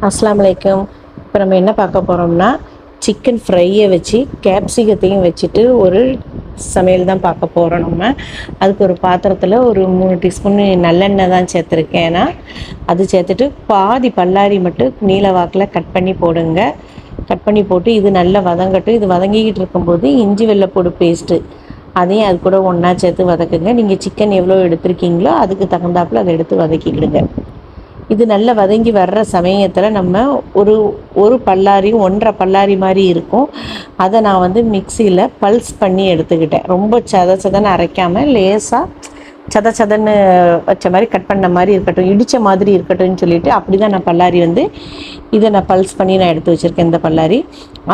அஸ்ஸலாமு அலைக்கும். இப்போ நம்ம என்ன பார்க்க போகிறோம்னா, சிக்கன் ஃப்ரையை வச்சு கேப்சிகத்தையும் வச்சுட்டு ஒரு சமையல் தான் பார்க்க போகிறோம் நம்ம. அதுக்கு ஒரு பாத்திரத்தில் ஒரு 3 டீஸ்பூன் நல்லெண்ணெய் தான் சேர்த்துருக்கேன். ஏன்னா அது சேர்த்துட்டு பாதி பல்லாரி மட்டும் நீல வாக்கில் கட் பண்ணி போடுங்க. கட் பண்ணி போட்டு இது நல்லா வதங்கட்டும். இது வதங்கிக்கிட்டு இருக்கும்போது இஞ்சி வெள்ளைப்பூடு பேஸ்ட்டு அதையும் அது கூட ஒன்றா சேர்த்து வதக்குங்க. நீங்கள் சிக்கன் எவ்வளோ எடுத்துருக்கீங்களோ அதுக்கு தகுந்தாப்பில் அதை எடுத்து வதக்கிக்கிடுங்க. இது நல்லா வதங்கி வர்ற சமயத்தில் நம்ம ஒரு பல்லாரி 1.5 பல்லாரி மாதிரி இருக்கும். அதை நான் வந்து மிக்சியில் பல்ஸ் பண்ணி எடுத்துக்கிட்டேன். ரொம்ப சதன்னு அரைக்காமல் லேசாக சதன்னு வச்ச மாதிரி கட் பண்ண மாதிரி இருக்கட்டும், இடித்த மாதிரி இருக்கட்டும்னு சொல்லிவிட்டு அப்படி தான் நான் பல்லாரி வந்து இதை நான் பல்ஸ் பண்ணி நான் எடுத்து வச்சுருக்கேன். இந்த பல்லாரி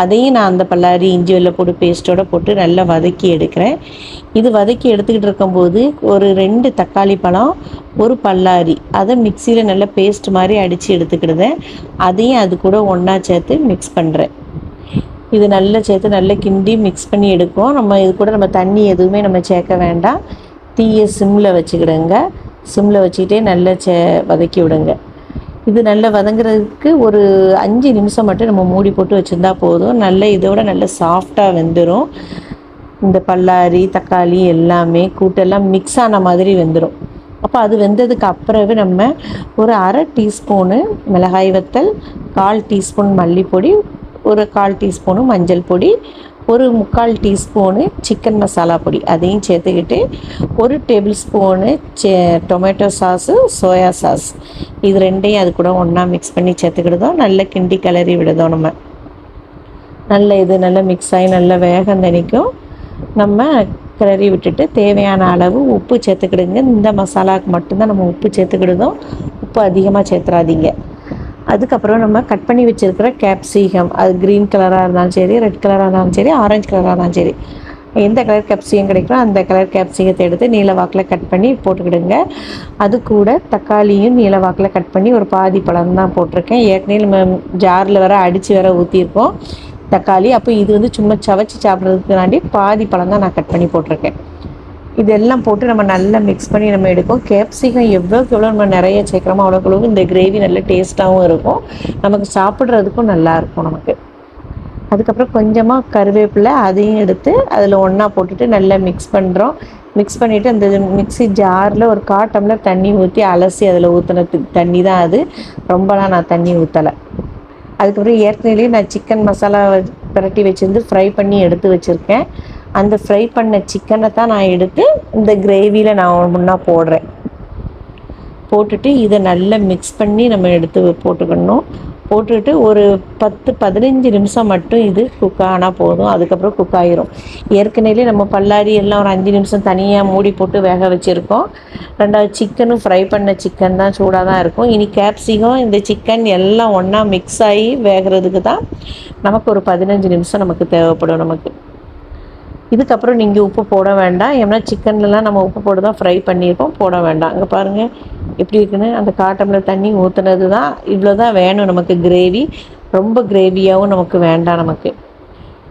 அதையும் நான் அந்த பல்லாரி இஞ்சி வெள்ளைப்பூடு பேஸ்ட்டோடு போட்டு நல்லா வதக்கி எடுக்கிறேன். இது வதக்கி எடுத்துக்கிட்டு இருக்கும்போது ஒரு 2 தக்காளி பழம், ஒரு பல்லாரி அதை மிக்சியில் நல்லா பேஸ்ட் மாதிரி அடித்து எடுத்துக்கிடுதேன். அதையும் அது கூட ஒன்றா சேர்த்து மிக்ஸ் பண்ணுறேன். இது நல்லா சேர்த்து நல்லா கிண்டி மிக்ஸ் பண்ணி எடுக்கும். நம்ம இது கூட நம்ம தண்ணி எதுவுமே நம்ம சேர்க்க வேண்டாம். தீயை சிம்மில் வச்சுக்கிடுங்க. சிம்மில் வச்சுக்கிட்டே நல்லா வதக்கி விடுங்க. இது நல்லா வதங்குறதுக்கு ஒரு 5 நிமிஷம் மட்டும் நம்ம மூடி போட்டு வச்சுருந்தா போதும். நல்லா இதோட நல்லா சாஃப்டாக வெந்துடும். இந்த பல்லாரி தக்காளி எல்லாமே கூட்டெல்லாம் மிக்ஸ் ஆன மாதிரி வெந்துடும். அப்போ அது வெந்ததுக்கு அப்புறவே நம்ம ஒரு 1/2 டீஸ்பூனு மிளகாய் வத்தல், 1/4 டீஸ்பூன் மல்லிப்பொடி, ஒரு 1/4 டீஸ்பூனு மஞ்சள் பொடி, ஒரு 3/4 டீஸ்பூனு சிக்கன் மசாலா பொடி அதையும் சேர்த்துக்கிட்டு, ஒரு table spoon tomato sauce, soya sauce இது ரெண்டையும் அது கூட ஒன்றா மிக்ஸ் பண்ணி சேர்த்துக்கிடுதோம். நல்லா கிண்டி கிளறி விடுதோம். நம்ம நல்லா இது நல்லா மிக்ஸ் ஆகி நல்லா வேகம் தணிக்கும். நம்ம கிளறி விட்டுட்டு தேவையான அளவு உப்பு சேர்த்துக்கிடுங்க. இந்த மசாலாவுக்கு மட்டும்தான் நம்ம உப்பு சேர்த்துக்கிடுதோம். உப்பு அதிகமாக சேர்த்துறாதீங்க. அதுக்கப்புறம் நம்ம கட் பண்ணி வச்சுருக்கிற கேப்சிகம், அது க்ரீன் கலராக இருந்தாலும் சரி, ரெட் கலராக இருந்தாலும் சரி, ஆரஞ்சு கலராக இருந்தாலும் சரி, எந்த கலர் கேப்சிகம் கிடைக்கிறோ அந்த கலர் கேப்சிகத்தை எடுத்து நீல வாக்கில் கட் பண்ணி போட்டுக்கிடுங்க. அது கூட தக்காளியும் நீல வாக்கில் கட் பண்ணி ஒரு பாதி பழம் தான் போட்டிருக்கேன். ஏற்கனவே நம்ம ஜாரில் வர அடித்து வர ஊற்றிருக்கோம் தக்காளி. அப்போ இது வந்து சும்மா சவைச்சி சாப்பிட்றதுக்குனாண்டி பாதி பழம் தான் நான் கட் பண்ணி போட்டிருக்கேன். இதெல்லாம் போட்டு நம்ம நல்லா மிக்ஸ் பண்ணி நம்ம எடுப்போம். கேப்சிகம் எவ்வளோக்கு எவ்வளோ நம்ம நிறைய சேர்க்குறோமோ அவ்வளோக்கு இந்த கிரேவி நல்ல டேஸ்ட்டாகவும் இருக்கும், நமக்கு சாப்பிட்றதுக்கும் நல்லாயிருக்கும் நமக்கு. அதுக்கப்புறம் கொஞ்சமாக கருவேப்பிலை அதையும் எடுத்து அதில் ஒன்றா போட்டுட்டு நல்லா மிக்ஸ் பண்ணுறோம். மிக்ஸ் பண்ணிவிட்டு அந்த மிக்ஸி ஜாரில் ஒரு 1/4 டம்ளர் தண்ணி ஊற்றி அலசி அதில் ஊற்றின தண்ணி தான் அது. ரொம்பலாம் நான் தண்ணி ஊற்றலை. அதுக்கப்புறம் ஏற்கனவே நான் சிக்கன் மசாலா பிரட்டி வச்சுருந்து ஃப்ரை பண்ணி எடுத்து வச்சுருக்கேன். அந்த ஃப்ரை பண்ண சிக்கனை தான் நான் எடுத்து இந்த கிரேவியில் நான் முன்னா போடுறேன். போட்டுட்டு இதை நல்லா மிக்ஸ் பண்ணி நம்ம எடுத்து போட்டுக்கணும். போட்டுட்டு ஒரு 10-15 நிமிஷம் மட்டும் இது குக் ஆனால் போதும். அதுக்கப்புறம் குக் ஆகிரும். ஏற்கனவே நம்ம பல்லாரி எல்லாம் ஒரு 5 நிமிஷம் தனியாக மூடி போட்டு வேக வச்சுருக்கோம். 2வது சிக்கனும் ஃப்ரை பண்ண சிக்கன் தான் சூடாக தான் இருக்கும். இனி கேப்சிகம் இந்த சிக்கன் எல்லாம் ஒன்றா மிக்ஸ் ஆகி வேகிறதுக்கு தான் நமக்கு ஒரு 15 நிமிஷம் நமக்கு தேவைப்படும். நமக்கு இதுக்கப்புறம் நீங்கள் உப்பு போட வேண்டாம். ஏன்னா சிக்கன்லலாம் நம்ம உப்பு போட்டு தான் ஃப்ரை பண்ணியிருக்கோம், போட வேண்டாம். அங்கே பாருங்கள் எப்படி இருக்குன்னு. அந்த 1/4 டம்ளர் தண்ணி ஊற்றுனது தான், இவ்வளோ தான் வேணும் நமக்கு கிரேவி. ரொம்ப கிரேவியாகவும் நமக்கு வேண்டாம். நமக்கு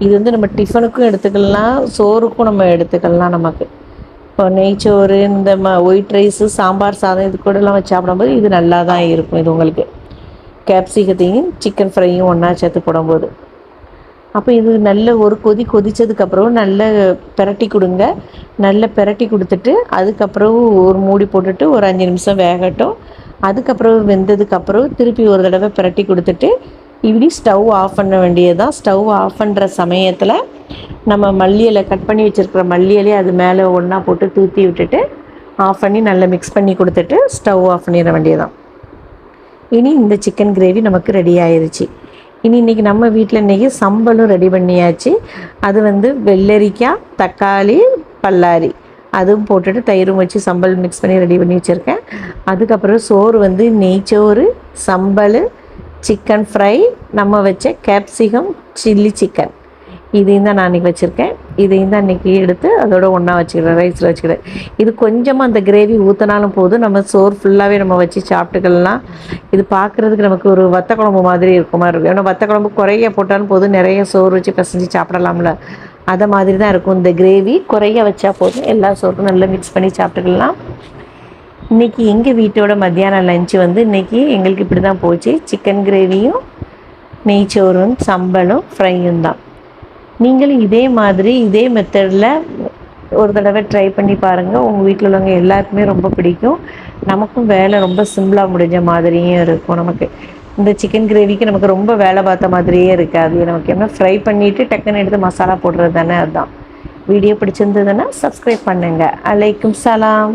இது வந்து நம்ம டிஃபனுக்கும் எடுத்துக்கலாம், சோறுக்கும் நம்ம எடுத்துக்கலாம். நமக்கு இப்போ நெய்ச்சோறு, இந்த ஒயிட் ரைஸு, சாம்பார் சாதம் இது கூடலாம் வச்சு சாப்பிடும்போது இது நல்லா தான் இருக்கும். இது உங்களுக்கு கேப்சிகத்தையும் சிக்கன் ஃப்ரையும் ஒன்றா சேர்த்து போடும்போது. அப்போ இது நல்ல ஒரு கொதித்ததுக்கப்புறம் நல்ல பிரட்டி கொடுங்க. நல்ல பிரட்டி கொடுத்துட்டு அதுக்கப்புறம் ஒரு மூடி போட்டுட்டு ஒரு 5 நிமிஷம் வேகட்டும். அதுக்கப்புறம் வெந்ததுக்கப்புறம் திருப்பி ஒரு தடவை பிரட்டி கொடுத்துட்டு இப்படி ஸ்டவ் ஆஃப் பண்ண வேண்டியதுதான். ஸ்டவ் ஆஃப் பண்ணுற சமயத்தில் நம்ம மல்லி இலை கட் பண்ணி வச்சுருக்கிற மல்லி இலையை அது மேலே ஒன்றா போட்டு தூற்றி விட்டுட்டு ஆஃப் பண்ணி நல்லா மிக்ஸ் பண்ணி கொடுத்துட்டு ஸ்டவ் ஆஃப் பண்ணிட வேண்டியதுதான். இனி இந்த சிக்கன் கிரேவி நமக்கு ரெடி ஆயிடுச்சு. இன்றைக்கி நம்ம வீட்டில் இன்றைக்கி சம்பலும் ரெடி பண்ணியாச்சு. அது வந்து வெள்ளரிக்காய், தக்காளி, பல்லாரி அதுவும் போட்டுட்டு தயிரும் வச்சு சம்பல் மிக்ஸ் பண்ணி ரெடி பண்ணி வச்சுருக்கேன். அதுக்கப்புறம் சோறு வந்து நெய்ச்சோறு, சம்பல், சிக்கன் ஃப்ரை, நம்ம வச்ச கேப்சிகம் சில்லி சிக்கன் இதையும் தான் நான் இன்றைக்கி வச்சுருக்கேன். இதையும் தான் இன்றைக்கி எடுத்து அதோட ஒன்றா வச்சுக்கிறேன், ரைஸில் வச்சுக்கிறேன். இது கொஞ்சமாக அந்த கிரேவி ஊற்றினாலும் போதும், நம்ம சோறு ஃபுல்லாகவே நம்ம வச்சு சாப்பிட்டுக்கலாம். இது பார்க்குறதுக்கு நமக்கு ஒரு வத்த குழம்பு மாதிரி இருக்க மாதிரி இருக்கும். ஏன்னா வத்த குழம்பு குறைய போட்டாலும் போதும், நிறைய சோறு வச்சு பிசைஞ்சு சாப்பிடலாம்ல, அதை மாதிரி தான் இருக்கும். இந்த கிரேவி குறைய வச்சா போதும், எல்லா சோறுக்கும் நல்லா மிக்ஸ் பண்ணி சாப்பிட்டுக்கலாம். இன்றைக்கி எங்கள் வீட்டோட மத்தியானம் லஞ்சு வந்து இன்றைக்கி எங்களுக்கு இப்படி தான் போச்சு. சிக்கன் கிரேவியும் நெய்ச்சோறும் சம்பலும் ஃப்ரையும் தான். நீங்களும் இதே மாதிரி இதே மெத்தடில் ஒரு தடவை ட்ரை பண்ணி பாருங்கள். உங்கள் வீட்டில் உள்ளவங்க எல்லாருக்குமே ரொம்ப பிடிக்கும். நமக்கும் வேலை ரொம்ப சிம்பிளாக முடிஞ்ச மாதிரியும் இருக்கும். நமக்கு இந்த சிக்கன் கிரேவிக்கு நமக்கு ரொம்ப வேலை பார்த்த மாதிரியே இருக்காது. நமக்கு என்ன ஃப்ரை பண்ணிவிட்டு டக்குன்னு எடுத்து மசாலா போடுறது தானே. அதுதான். வீடியோ பிடிச்சிருந்ததுன்னா சப்ஸ்கிரைப் பண்ணுங்கள். அலைக்கும் சலாம்.